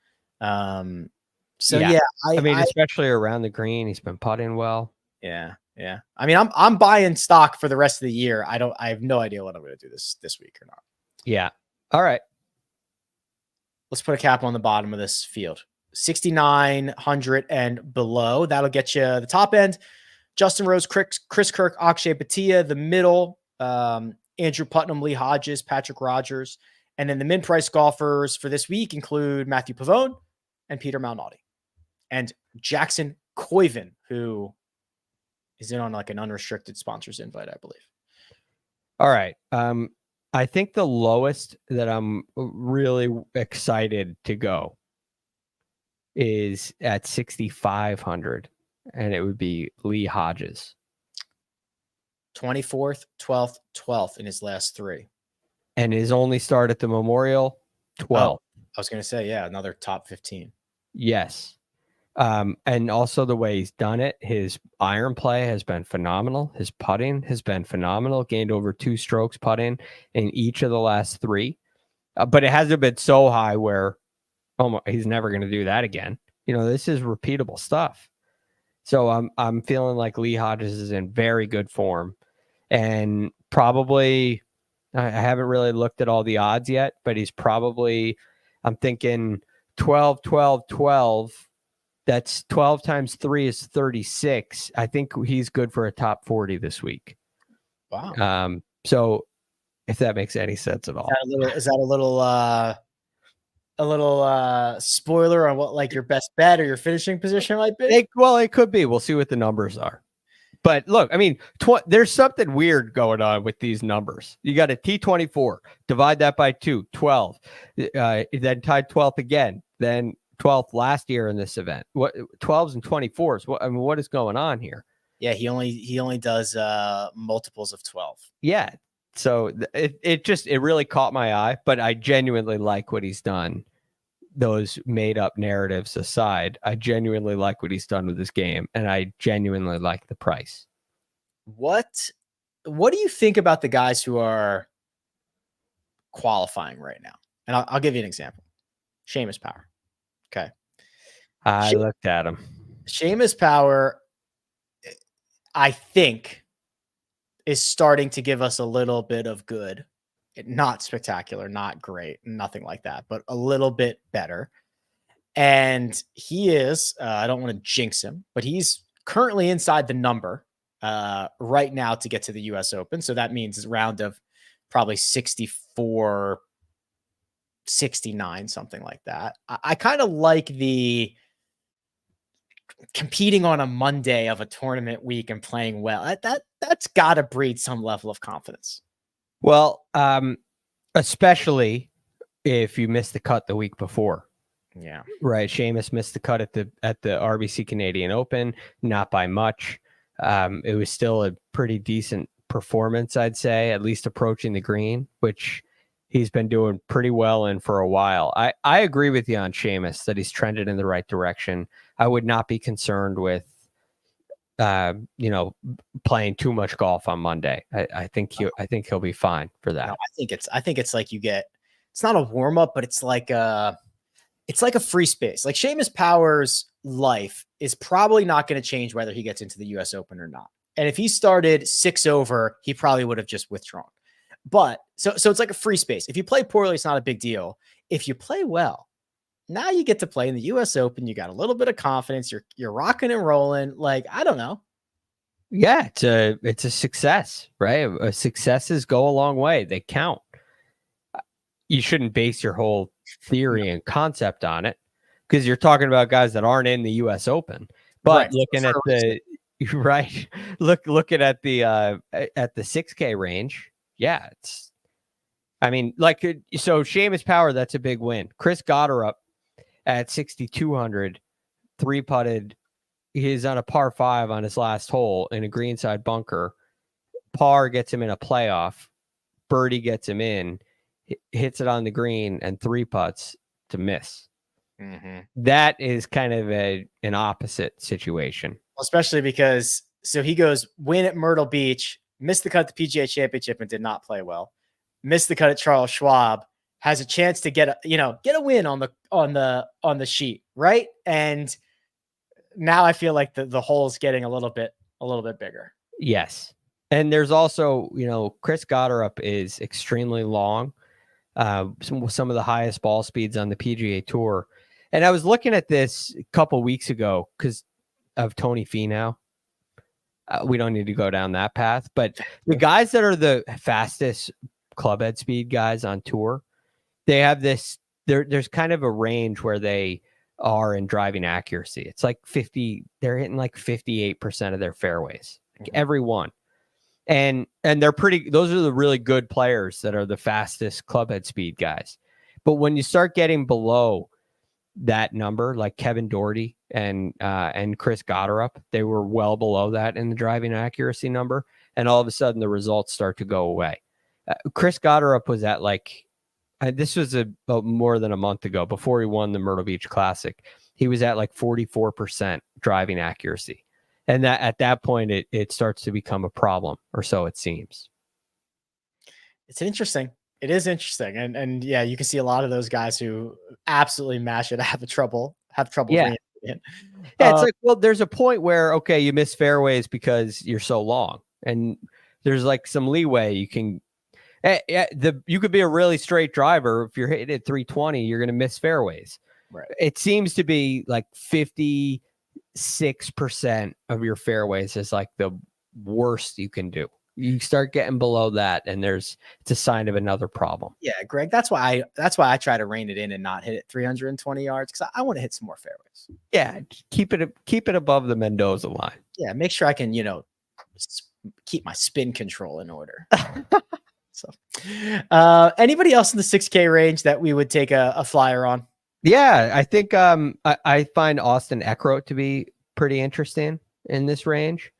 Especially around the green, he's been putting well. Yeah. Yeah. I mean, I'm buying stock for the rest of the year. I have no idea what I'm going to do this week or not. Yeah. All right. Let's put a cap on the bottom of this field. 6,900 and below. That'll get you the top end. Justin Rose, Chris Kirk, Akshay Bhatia. The middle, Andrew Putnam, Lee Hodges, Patrick Rogers. And then the mid-price golfers for this week include Matthew Pavone and Peter Malnati. And Jackson Koiven, who is in on like an unrestricted sponsors invite, I believe. All right. I think the lowest that I'm really excited to go is at 6,500, and it would be Lee Hodges. 24th, 12th, 12th in his last 3. And his only start at the Memorial, 12th. I was going to say, yeah, another top 15. Yes. And also the way he's done it, his iron play has been phenomenal. His putting has been phenomenal. Gained over 2 strokes putting in each of the last 3. But it hasn't been so high where he's never going to do that again. This is repeatable stuff. So I'm feeling like Lee Hodges is in very good form, and probably I haven't really looked at all the odds yet, but he's probably, I'm thinking 12, 12, 12. That's 12 times 3 is 36. I think he's good for a top 40 this week. Wow. So if that makes any sense at all. Is that a little spoiler on what like your best bet or your finishing position might be? It could be. We'll see what the numbers are. But look, I mean, there's something weird going on with these numbers. You got a T24, divide that by 2, 12. Then tied 12th again. Then 12th last year in this event. What 12s and 24s? What is going on here? Yeah, he only does multiples of 12. Yeah, So it really caught my eye, but I genuinely like what he's done. Those made up narratives aside, I genuinely like what he's done with this game, and I genuinely like the price. What do you think about the guys who are qualifying right now? And I'll give you an example. Seamus Power. Okay. I looked at him. Seamus Power, I think, is starting to give us a little bit of good. Not spectacular, not great, nothing like that, but a little bit better. And he is, I don't want to jinx him, but he's currently inside the number right now to get to the US Open. So that means a round of probably 64, 69, something like that. I kind of like the competing on a Monday of a tournament week and playing well. That's got to breed some level of confidence. Well, especially if you missed the cut the week before. Yeah. Right. Seamus missed the cut at the RBC Canadian Open, not by much. It was still a pretty decent performance, I'd say, at least approaching the green, which he's been doing pretty well in for a while. I agree with you on Seamus that he's trended in the right direction. I would not be concerned with playing too much golf on Monday. I think he'll be fine for that. No, I think it's like it's not a warm up, but it's like a free space. Like Seamus Power's life is probably not going to change whether he gets into the US Open or not. And if he started 6 over, he probably would have just withdrawn. But so it's like a free space. If you play poorly, it's not a big deal. If you play well, now you get to play in the US Open. You got a little bit of confidence. You're rocking and rolling. Like, I don't know. Yeah, it's a success, right? Successes go a long way. They count. You shouldn't base your whole theory and concept on it because you're talking about guys that aren't in the US Open. But right. Looking at the looking at the 6K range, yeah, so Seamus Power, that's a big win. Chris Gotterup at 6,200, 3-putted. He's on a par 5 on his last hole in a greenside bunker. Par gets him in a playoff. Birdie gets him in, hits it on the green, and 3-putts to miss. Mm-hmm. That is kind of an opposite situation. Especially because, so he goes win at Myrtle Beach, missed the cut at the PGA Championship and did not play well. Missed the cut at Charles Schwab, has a chance to get a win on the sheet, right? And now I feel like the hole's getting a little bit bigger. Yes. And there's also, Chris Gotterup is extremely long. Some of the highest ball speeds on the PGA Tour. And I was looking at this a couple weeks ago because of Tony Finau. We don't need to go down that path, but the guys that are the fastest club head speed guys on tour, they have this, there's kind of a range where they are in driving accuracy. It's like 50, they're hitting like 58% of their fairways, every one. And they're those are the really good players that are the fastest club head speed guys. But when you start getting below that number, like Kevin Doherty and Chris Gotterup, they were well below that in the driving accuracy number. And all of a sudden the results start to go away. Chris Gotterup was at this was more than a month ago before he won the Myrtle Beach Classic. He was at 44% driving accuracy. And that at that point, it starts to become a problem, or so it seems. It's interesting. It is interesting. And yeah, you can see a lot of those guys who absolutely mash it have trouble. Yeah. Yeah, it's there's a point where, okay, you miss fairways because you're so long. And there's some leeway. You can, you could be a really straight driver. If you're hitting at 320, you're going to miss fairways. Right. It seems to be 56% of your fairways is the worst you can do. You start getting below that, and it's a sign of another problem. Yeah, Greg, that's why I try to rein it in and not hit it 320 yards because I want to hit some more fairways. Yeah, keep it above the Mendoza line. Yeah, make sure I can keep my spin control in order. So, anybody else in the 6K range that we would take a flyer on? Yeah, I think I find Austin Eckroat to be pretty interesting in this range.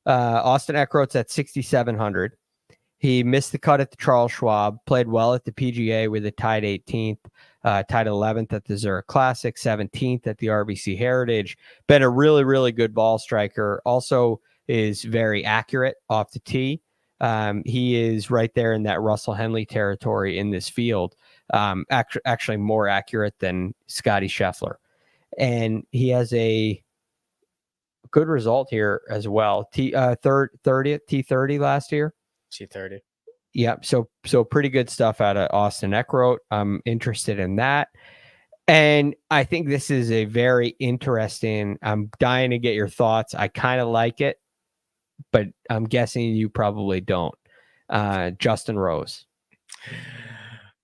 Austin Eckroat's at 6,700. He missed the cut at the Charles Schwab, played well at the PGA with a tied 18th, tied 11th at the Zurich Classic, 17th at the RBC Heritage. Been a really, really good ball striker. Also is very accurate off the tee. He is right there in that Russell Henley territory in this field, actually more accurate than Scotty Scheffler. And he has a good result here as well. T30 last year. T30. Yep. So pretty good stuff out of Austin Eckroat. I'm interested in that. And I think this is a very interesting, I'm dying to get your thoughts. I kind of like it, but I'm guessing you probably don't. Justin Rose.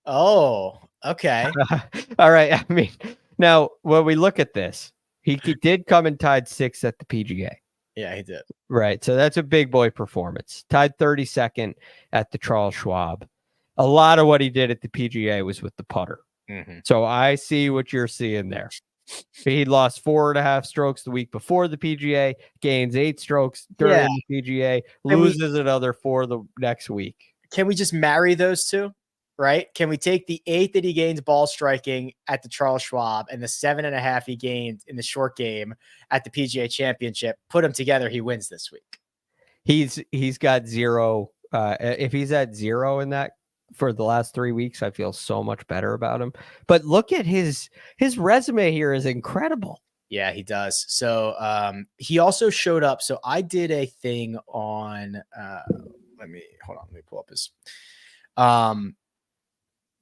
Oh, okay. All right. I mean, now when we look at this, he did come and tied 6th at the PGA. Yeah, he did. Right. So that's a big boy performance. Tied 32nd at the Charles Schwab. A lot of what he did at the PGA was with the putter. Mm-hmm. So I see what you're seeing there. He lost 4.5 strokes the week before the PGA, gains 8 strokes during the PGA, loses another 4 the next week. Can we just marry those two? Right? Can we take the 8 that he gains ball striking at the Charles Schwab and the 7.5 he gained in the short game at the PGA Championship, put them together, he wins this week. He's got 0. If he's at 0 in that for the last 3 weeks, I feel so much better about him. But look at his resume here is incredible. Yeah, he does. So he also showed up. So I did a thing on let me pull up his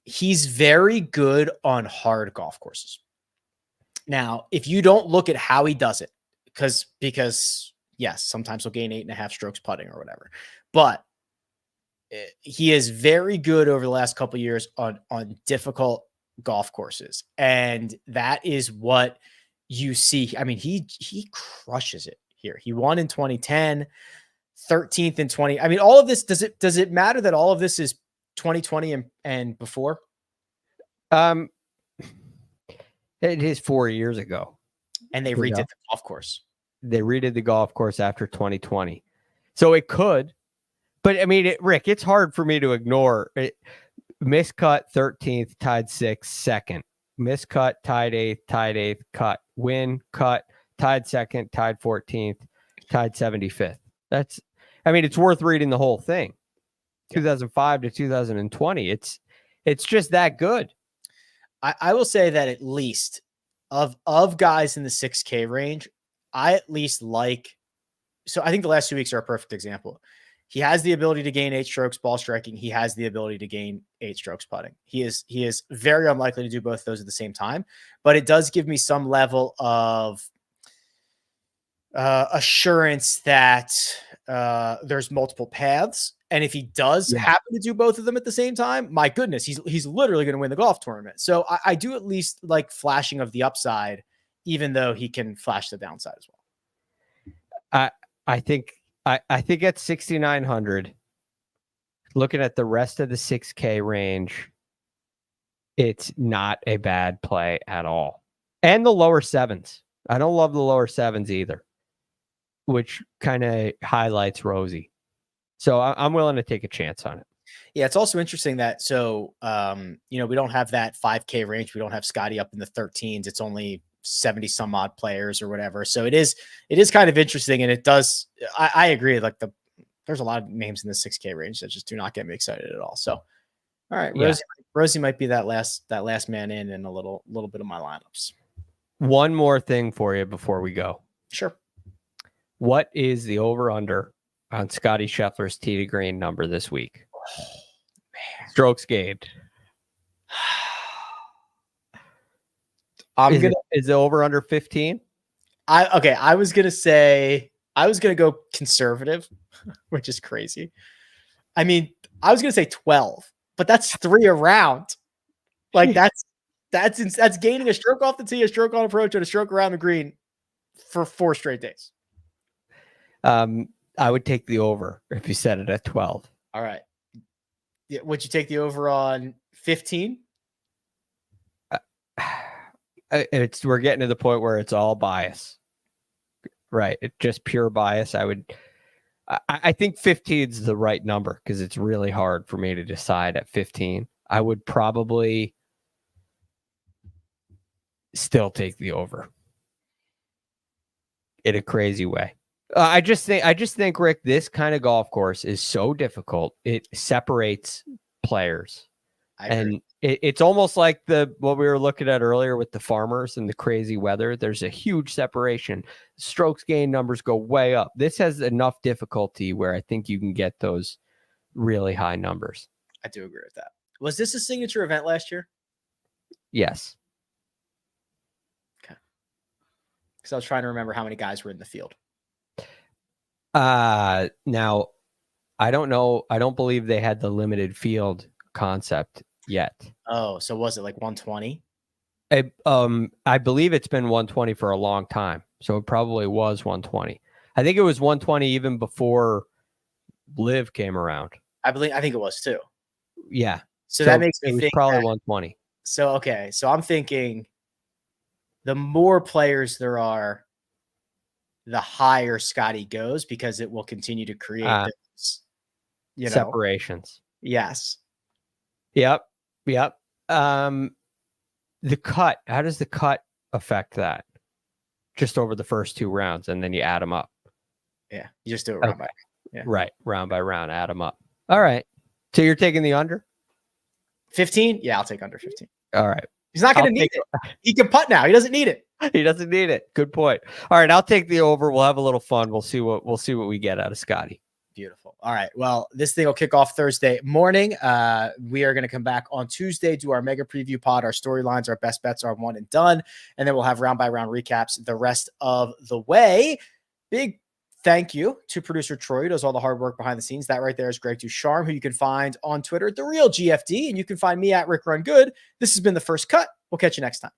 he's very good on hard golf courses. Now, if you don't look at how he does it, because yes, sometimes he'll gain 8.5 strokes putting or whatever, but he is very good over the last couple of years on difficult golf courses. And that is what you see. I mean, he crushes it here. He won in 2010, 13th in 20. I mean, all of this, does it matter that all of this is 2020 and before? It is 4 years ago. And they redid the golf course. They redid the golf course after 2020. So it could, but I mean, Rick, it's hard for me to ignore it. Miscut 13th, tied 6th, second. Miscut, tied 8th, cut. Win, cut, tied 2nd, tied 14th, tied 75th. It's worth reading the whole thing. 2005 to 2020. It's just that good. I will say that at least of guys in the 6K range, I at least like, so I think the last 2 weeks are a perfect example. He has the ability to gain 8 strokes ball striking. He has the ability to gain 8 strokes putting. He is very unlikely to do both of those at the same time, but it does give me some level of assurance that there's multiple paths. And if he does happen to do both of them at the same time, my goodness, he's literally going to win the golf tournament. So I do at least like flashing of the upside, even though he can flash the downside as well. I think at 6,900, looking at the rest of the 6K range, it's not a bad play at all. And the lower sevens. I don't love the lower sevens either, which kind of highlights Rosie. So I'm willing to take a chance on it. Yeah, it's also interesting that, so, we don't have that 5K range. We don't have Scotty up in the 13s. It's only 70 some odd players or whatever. So it is kind of interesting. And it does, I agree. Like there's a lot of names in the 6K range that just do not get me excited at all. So, all right. Rosie might be that last man in a little bit of my lineups. One more thing for you before we go. Sure. What is the over under on Scotty Scheffler's tee to green number this week? Oh, man. Strokes gained. Is it over under 15? I was going to go conservative, which is crazy. I mean, I was going to say 12, but that's 3 around. Like that's gaining a stroke off the tee, a stroke on approach, and a stroke around the green for 4 straight days. I would take the over if you set it at 12. All right. Yeah, would you take the over on 15? We're getting to the point where it's all bias, right? It's just pure bias. I think 15 is the right number because it's really hard for me to decide at 15. I would probably still take the over in a crazy way. I just think, Rick, this kind of golf course is so difficult. It separates players. And it's almost like what we were looking at earlier with the Farmers and the crazy weather. There's a huge separation. Strokes gain numbers go way up. This has enough difficulty where I think you can get those really high numbers. I do agree with that. Was this a signature event last year? Yes. Okay. Because I was trying to remember how many guys were in the field. Now, I don't know. I don't believe they had the limited field concept yet. Oh, so was it like 120? I believe it's been 120 for a long time, so it probably was 120. I think it was 120 even before Liv came around. I think it was too. Yeah. So that makes me think probably 120. So okay, so I'm thinking the more players there are, the higher Scotty goes because it will continue to create those, separations. Yes. Yep. The cut. How does the cut affect that? Just over the first 2 rounds, and then you add them up. Yeah, you just do it round by. Yeah. Right, round by round, add them up. All right. So you're taking the under? 15? Yeah, I'll take under 15. All right. He's not going to need it. He can putt now. He doesn't need it. He doesn't need it. Good point. All right, I'll take the over. We'll have a little fun. We'll see what we get out of Scotty. Beautiful. All right. Well, this thing will kick off Thursday morning. We are going to come back on Tuesday, do our mega preview pod, our storylines, our best bets, our one and done, and then we'll have round by round recaps the rest of the way. Big thank you to producer Troy, who does all the hard work behind the scenes. That right there is Greg DuCharme, who you can find on Twitter, The Real GFD, and you can find me at Rick Run Good. This has been The First Cut. We'll catch you next time.